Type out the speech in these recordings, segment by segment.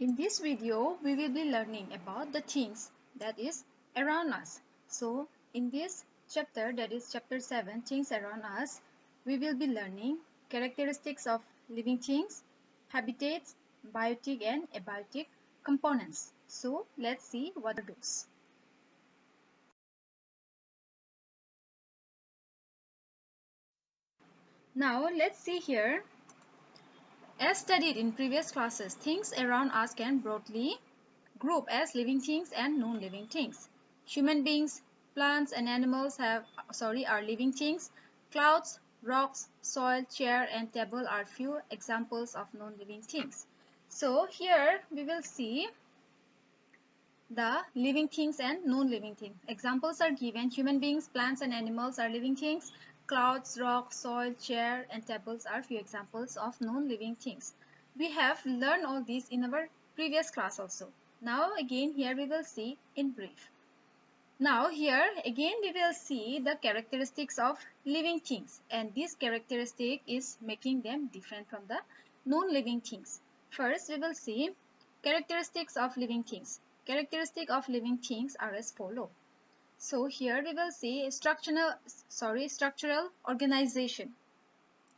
In this video, we will be learning about the things that is around us. So, in this chapter, that is chapter 7, things around us, we will be learning characteristics of living things, habitats, biotic and abiotic components. So, let's see what are those. Now, let's see here. As studied in previous classes, things around us can broadly group as living things and non-living things. Human beings, plants and animals are living things. Clouds, rocks, soil, chair and table are few examples of non-living things. So here we will see the living things and non-living things. Examples are given. Human beings, plants and animals are living things. Clouds, rocks, soil, chair and tables are few examples of non-living things. We have learned all these in our previous class also. Now again here we will see in brief. Now here again we will see the characteristics of living things, and this characteristic is making them different from the non-living things. First we will see characteristics of living things. Characteristics of living things are as follow. So here we will see structural organization.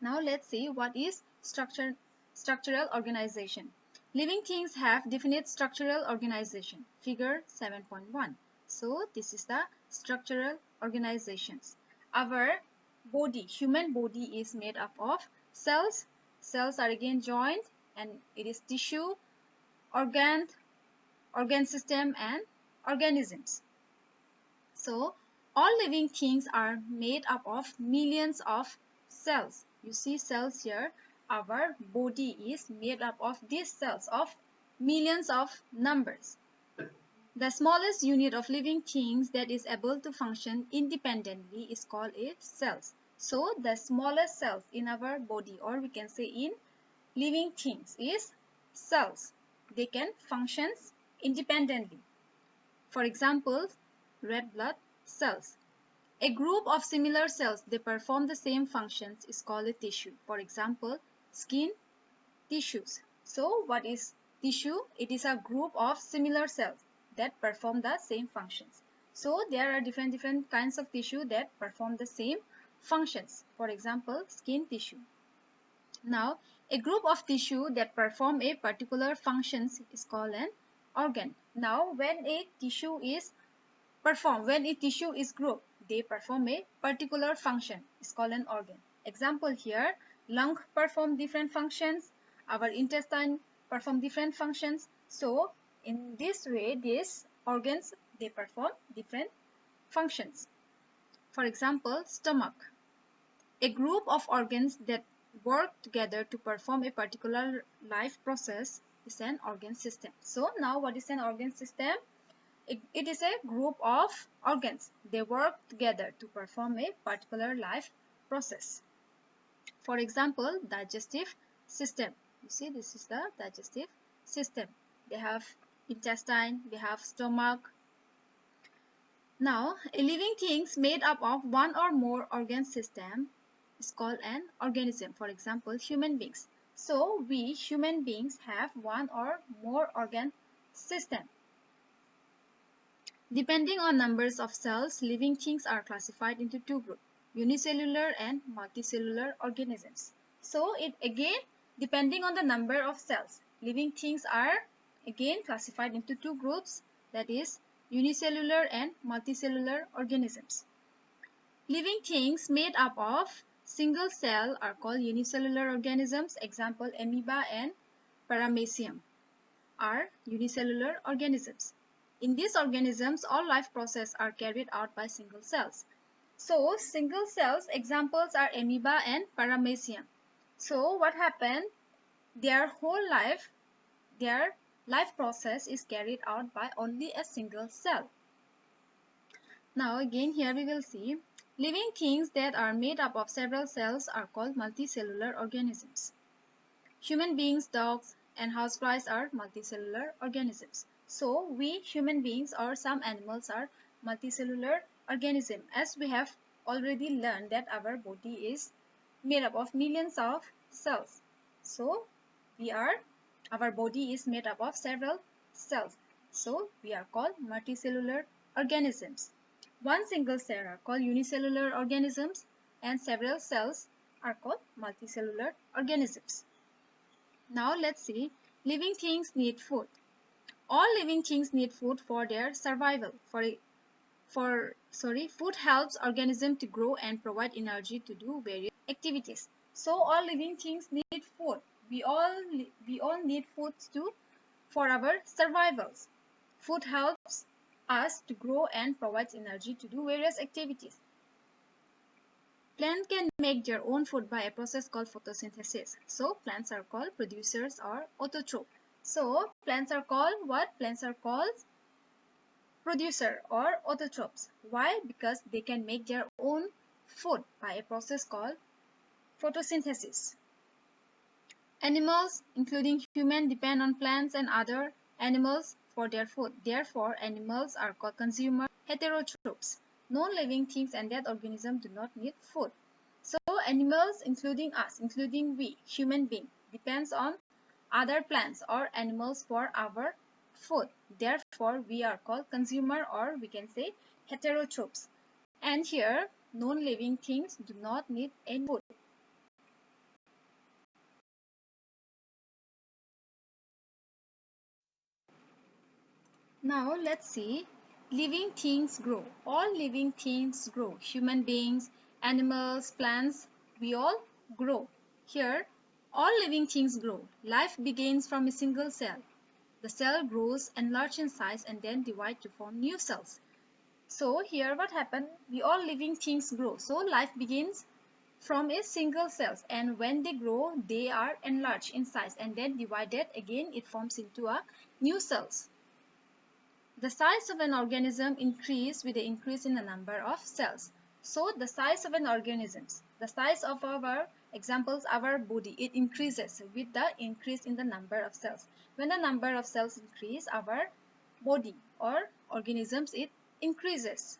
Now let's see what is structural organization. Living things have definite structural organization. Figure 7.1. So this is the structural organizations. Our body, human body is made up of cells. Cells are again joined and it is tissue, organ system and organisms. So all living things are made up of millions of cells. You see cells here. Our body is made up of these cells of millions of numbers. The smallest unit of living things that is able to function independently is called a cells. So the smallest cells in our body, or we can say in living things, is cells. They can function independently. For example, red blood cells. A group of similar cells, they perform the same functions, is called a tissue. For example, skin tissues. So what is tissue? It is a group of similar cells that perform the same functions. So there are different kinds of tissue that perform the same functions. For example, skin tissue. Now, a group of tissue that perform a particular functions is called an organ. Now, when a tissue is grouped, they perform a particular function. It's called an organ. Example here, lung perform different functions, our intestine perform different functions. So in this way, these organs, they perform different functions. For example, stomach. A group of organs that work together to perform a particular life process is an organ system. So now what is an organ system? It is a group of organs. They work together to perform a particular life process. For example, digestive system. You see, this is the digestive system. They have intestine, they have stomach. Now, a living things made up of one or more organ system is called an organism. For example, human beings. So, we human beings have one or more organ system. Depending on numbers of cells, living things are classified into two groups, unicellular and multicellular organisms. So it again, depending on the number of cells, living things are again classified into two groups, that is unicellular and multicellular organisms. Living things made up of single cell are called unicellular organisms. Example, amoeba and paramecium are unicellular organisms. In these organisms, all life processes are carried out by single cells. So, single cells examples are amoeba and paramecium. So, what happened? Their life process is carried out by only a single cell. Now, again here we will see living things that are made up of several cells are called multicellular organisms. Human beings, dogs, and houseflies are multicellular organisms. So we human beings or some animals are multicellular organism, as we have already learned that our body is made up of millions of cells. So we are Our body is made up of several cells, so we are called multicellular organisms. One single cell are called unicellular organisms, and several cells are called multicellular organisms. Now let's see, living things need food. All living things need food for their survival. Food helps organism to grow and provide energy to do various activities. So all living things need food. We all need food too for our survivals. Food helps us to grow and provides energy to do various activities. Plants can make their own food by a process called photosynthesis. So plants are called producers or autotrophs. So plants are called what? Plants are called producer or autotrophs. Why? Because they can make their own food by a process called photosynthesis. Animals, including humans, depend on plants and other animals for their food. Therefore, animals are called consumer heterotrophs. Non-living things and dead organisms do not need food. So animals, including us, including we, human beings, depends on other plants or animals for our food. Therefore, we are called consumer, or we can say heterotrophs. And here, non-living things do not need any food. Now let's see, living things grow. All living things grow. Human beings, animals, plants, we all grow. Here, all living things grow. Life begins from a single cell. The cell grows, enlarges in size, and then divides to form new cells. So here what happened? We all living things grow. So life begins from a single cells, and when they grow, they are enlarged in size and then divided again. It forms into a new cells. The size of an organism increases with the increase in the number of cells. So the size of an organism, the size of our examples, our body, it increases with the increase in the number of cells. When the number of cells increase, our body or organisms, it increases.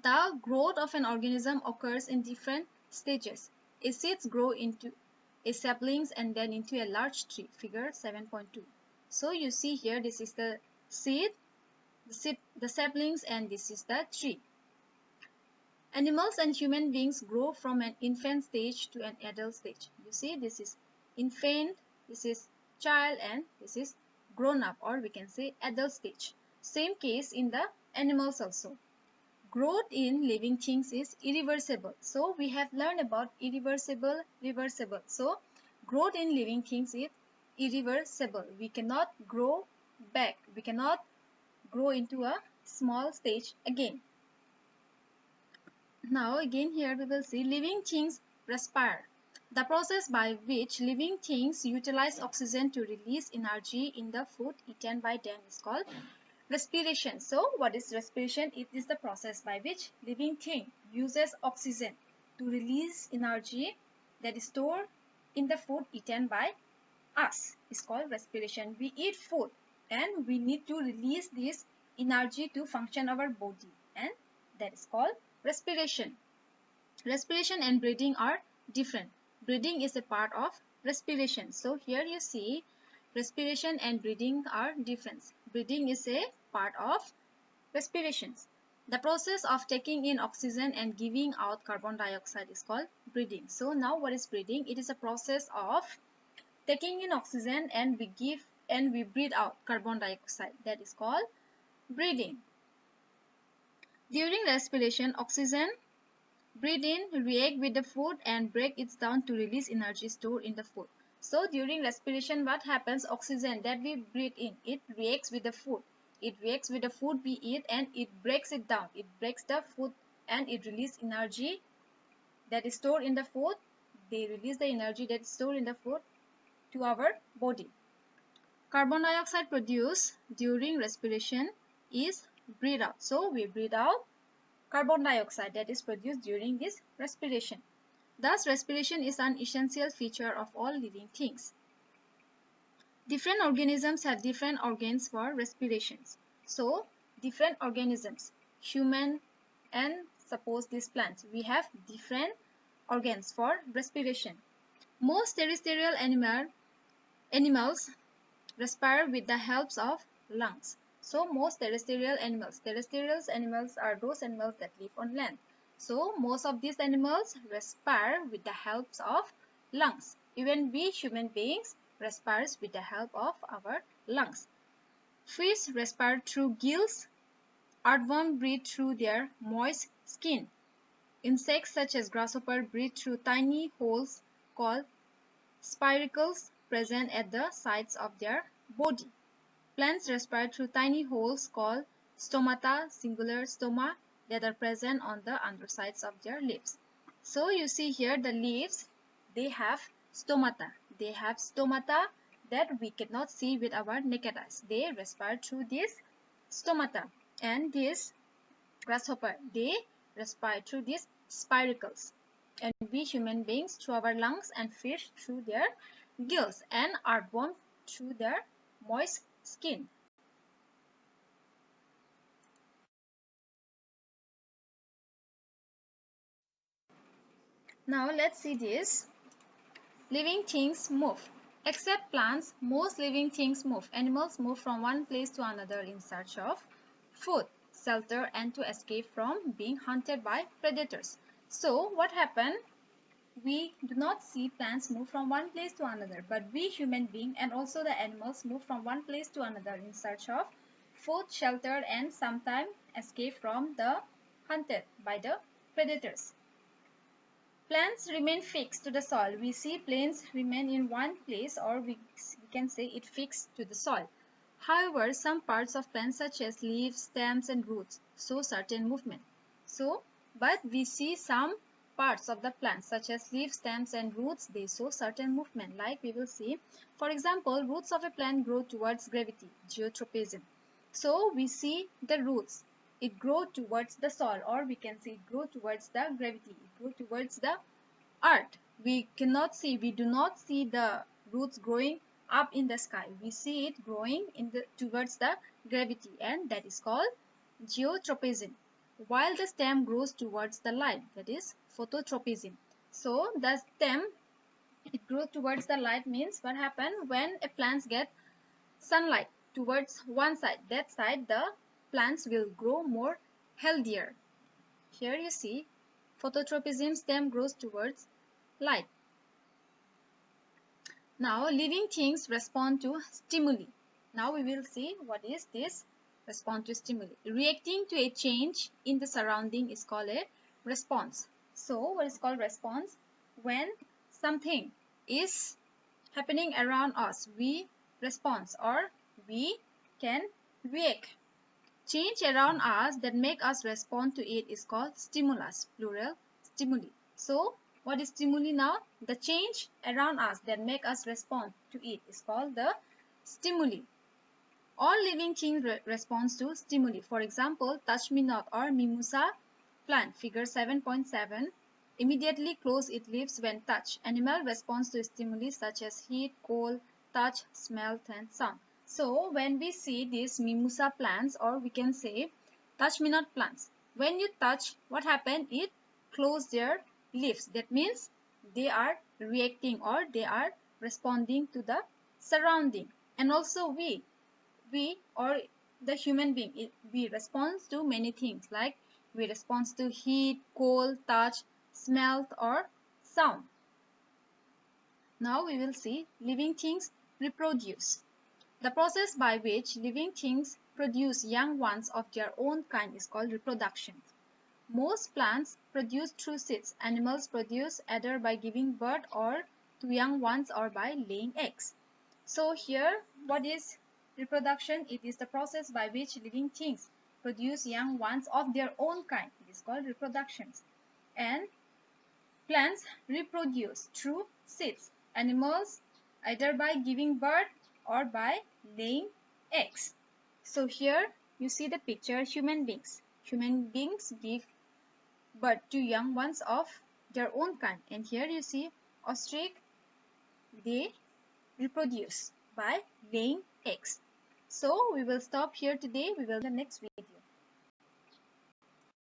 The growth of an organism occurs in different stages. A seeds grow into a saplings and then into a large tree, figure 7.2. So you see here, this is the seed, the saplings, and this is the tree. Animals and human beings grow from an infant stage to an adult stage. You see, this is infant, this is child, and this is grown up, or we can say adult stage. Same case in the animals also. Growth in living things is irreversible. So we have learned about irreversible, reversible. So growth in living things is irreversible. We cannot grow back. We cannot grow into a small stage again. Now again here we will see living things respire. The process by which living things utilize oxygen to release energy in the food eaten by them is called respiration. So what is respiration? It is the process by which living thing uses oxygen to release energy that is stored in the food eaten by us. It's called respiration. We eat food and we need to release this energy to function our body, and that is called respiration. Respiration and breathing are different. Breathing is a part of respiration. So here you see respiration and breathing are different. Breathing is a part of respirations. The process of taking in oxygen and giving out carbon dioxide is called breathing. So now what is breathing? It is a process of taking in oxygen and we breathe out carbon dioxide. That is called breathing. During respiration, oxygen breathe in, react with the food and break it down to release energy stored in the food. So during respiration, what happens? Oxygen that we breathe in, it reacts with the food. It reacts with the food we eat and it breaks it down. It breaks the food and it releases energy that is stored in the food. They release the energy that is stored in the food to our body. Carbon dioxide produced during respiration is breathed out. So we breathe out carbon dioxide that is produced during this respiration. Thus, respiration is an essential feature of all living things. Different organisms have different organs for respirations. So, different organisms, human and suppose these plants, we have different organs for respiration. Most terrestrial animals respire with the help of lungs. So most terrestrial animals are those animals that live on land. So most of these animals respire with the help of lungs. Even we human beings respire with the help of our lungs. Fish respire through gills. Earthworms breathe through their moist skin. Insects such as grasshopper breathe through tiny holes called spiracles present at the sides of their body. Plants respire through tiny holes called stomata, singular stoma, that are present on the undersides of their leaves. So you see here the leaves, they have stomata. They have stomata that we cannot see with our naked eyes. They respire through this stomata. And this grasshopper, they respire through these spiracles. And we human beings through our lungs, and fish through their gills, and earthworm through their moist skin. Now let's see this. Living things move. Except plants, most living things move. Animals move from one place to another in search of food, shelter, and to escape from being hunted by predators. So what happened? We do not see plants move from one place to another, but we human beings and also the animals move from one place to another in search of food, shelter, and sometimes escape from the hunted by the predators. Plants remain fixed to the soil. We see plants remain in one place, or we can say it fixed to the soil. However, some parts of plants such as leaves, stems, and roots show certain movement. But we see some parts of the plant such as leaves, stems, and roots, they show certain movement. Like we will see, for example, roots of a plant grow towards gravity, geotropism. So we see the roots, it grow towards the soil, or we can say it grow towards the gravity, it grow towards the earth. We do not see the roots growing up in the sky. We see it growing towards the gravity, and that is called geotropism. While the stem grows towards the light, that is phototropism. So the stem, it grows towards the light means what happens when a plant gets sunlight towards one side, that side the plants will grow more healthier. Here you see phototropism, stem grows towards light. Now living things respond to stimuli. Now we will see what is this response to stimuli. Reacting to a change in the surrounding is called a response. So what is called response? When something is happening around us, we respond, or we can react. Change around us that make us respond to it is called stimulus, plural stimuli. So what is stimuli now? The change around us that make us respond to it is called the stimuli. All living things respond to stimuli. For example, touch me not or mimosa plant, figure 7.7, immediately close its leaves when touched. Animal responds to stimuli such as heat, cold, touch, smell, and sound. So when we see these mimosa plants, or we can say touch me not plants, when you touch, what happened? It close their leaves. That means they are reacting, or they are responding to the surrounding. And also we or the human being, we respond to many things, like we respond to heat, cold, touch, smell, or sound. Now we will see living things reproduce. The process by which living things produce young ones of their own kind is called reproduction. Most plants produce through seeds. Animals produce either by giving birth or to young ones, or by laying eggs. So here, what is reproduction? It is the process by which living things produce young ones of their own kind. It is called reproduction. And plants reproduce through seeds. Animals either by giving birth or by laying eggs. So here you see the picture, human beings. Human beings give birth to young ones of their own kind. And here you see ostrich, they reproduce by laying eggs. So we will stop here today. We will see the next video.